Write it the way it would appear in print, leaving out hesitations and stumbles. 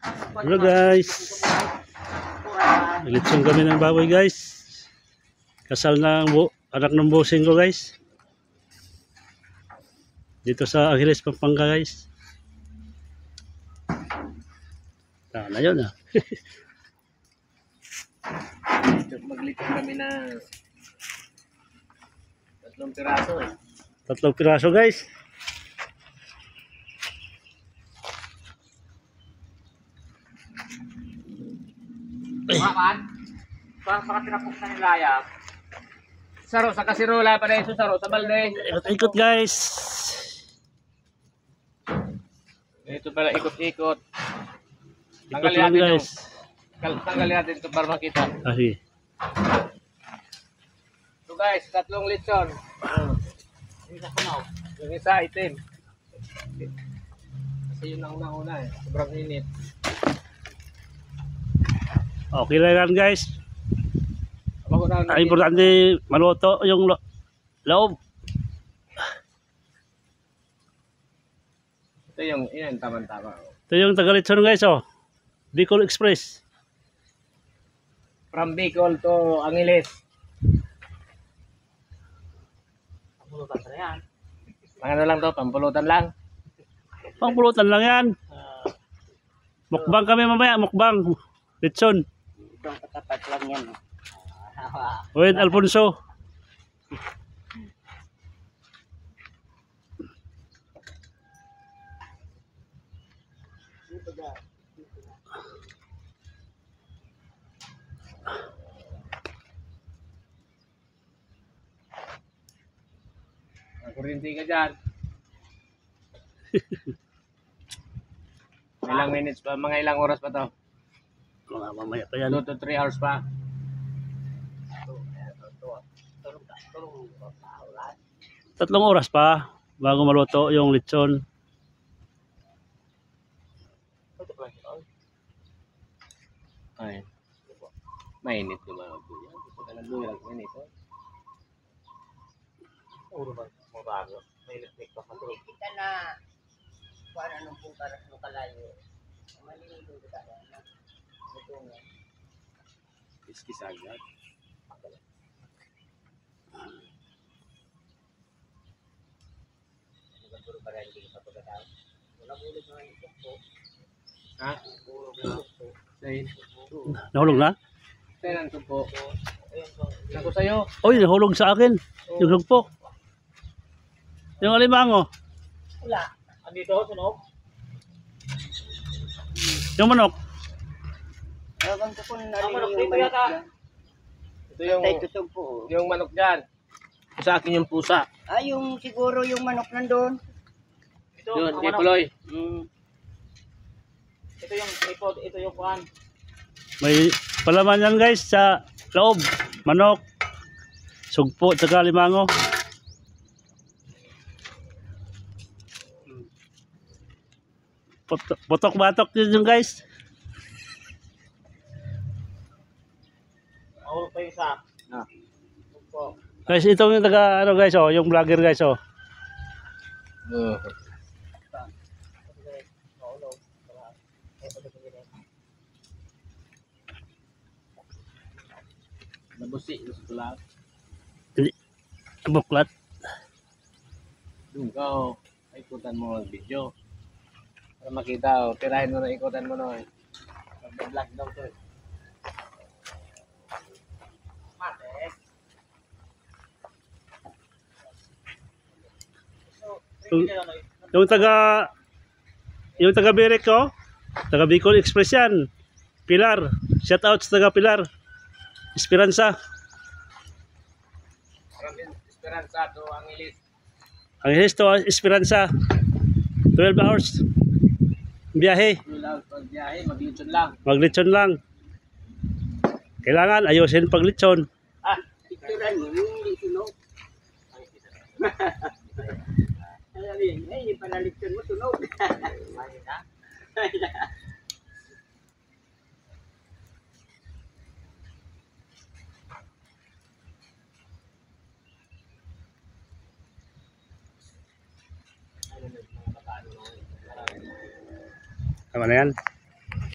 Hello guys. Litsong kami ng baboy guys. Kasal ng anak ng bossing ko guys. Dito sa Angeles, Pampanga guys. Na yun ah. Maglitong kami ng 3 piraso eh. 3 piraso guys. Makan? Baka tinapok na nilayap. Saro sa kasirola pa rin. Saro sa balde. Ikot-ikot guys. Ito pala ikot-ikot. Ikot lang guys. Tanggalin natin ito para makita. Sige. So guys, 3 lechon. Yung isa itim. Kasi yun ang una eh. Sobrang init. Okay lang yan guys. Ang importante maluto yung loob. Ito yung tama-tama. Ito yung Tagalitzon guys oh. Bicol Express. From Bicol to Angeles. Pampulutan na yan. Ano lang to? Pampulutan lang. Pangpulutan lang yan. Mukbang kami mamaya. Mukbang. Litson. Itong katapat lang yan. With Alfonso. Kurinti ka dyan. Ilang minutes pa? Mga ilang oras pa to? Mamaya pa yan. 2 to 3 hours pa. 3 oras pa bago maluto yung litson. Ay. Mainit ko ba? Mainit ko. Uro ba? Mabago. Mainit pa matulog. Kita na kuan anong pong para sa kalayo. Maliligo kita na. Ito nga. Kiskis agad. Puro para hindi ka pagkatao. Wala bulit na ito po. Ha? Puro po. Say. Nahulog na? Say lang ito po. Naku sa'yo. Oy, nahulog sa akin. Yung lugpo. Yung alimango. Wala. Andito, sunog. Yung manok. Ewan ko kung Manok naliligo dito yata. Ito Tay tutog po. yung manok dyan. Sa akin yung pusa. Ah, yung siguro yung manok nandun. Yun, kay Puloy. Ito yung tripod, ito yung kuan. May palaman yan guys sa loob. Manok. Sugpo, tsaka alimango. Potok-batok yun yung guys. Mahulog pa yung isa. Guys, ito yung taga ano guys oh, yung vlogger guys oh. Nabusi, nasulat. Buklat. Doon ka o. Ikutan mo ang video. Para makita o. Tirahin mo na ikutan mo na. Mag-vlog daw to eh. Yung taga Berek ko, taga Bicol Express yan. Pilar. Shout out sa taga Pilar. Esperanza. Esperanza to Angeles. Ang Angeles to Esperanza. 12 hours. Biyahe. Pagbiyahe, maglitsyon lang. Maglitsyon lang. Kailangan ayusin paglitsyon. Picturean mo, yung hindi sunog. Hindi pa nalitsyon mo, sunog. Tama na yan.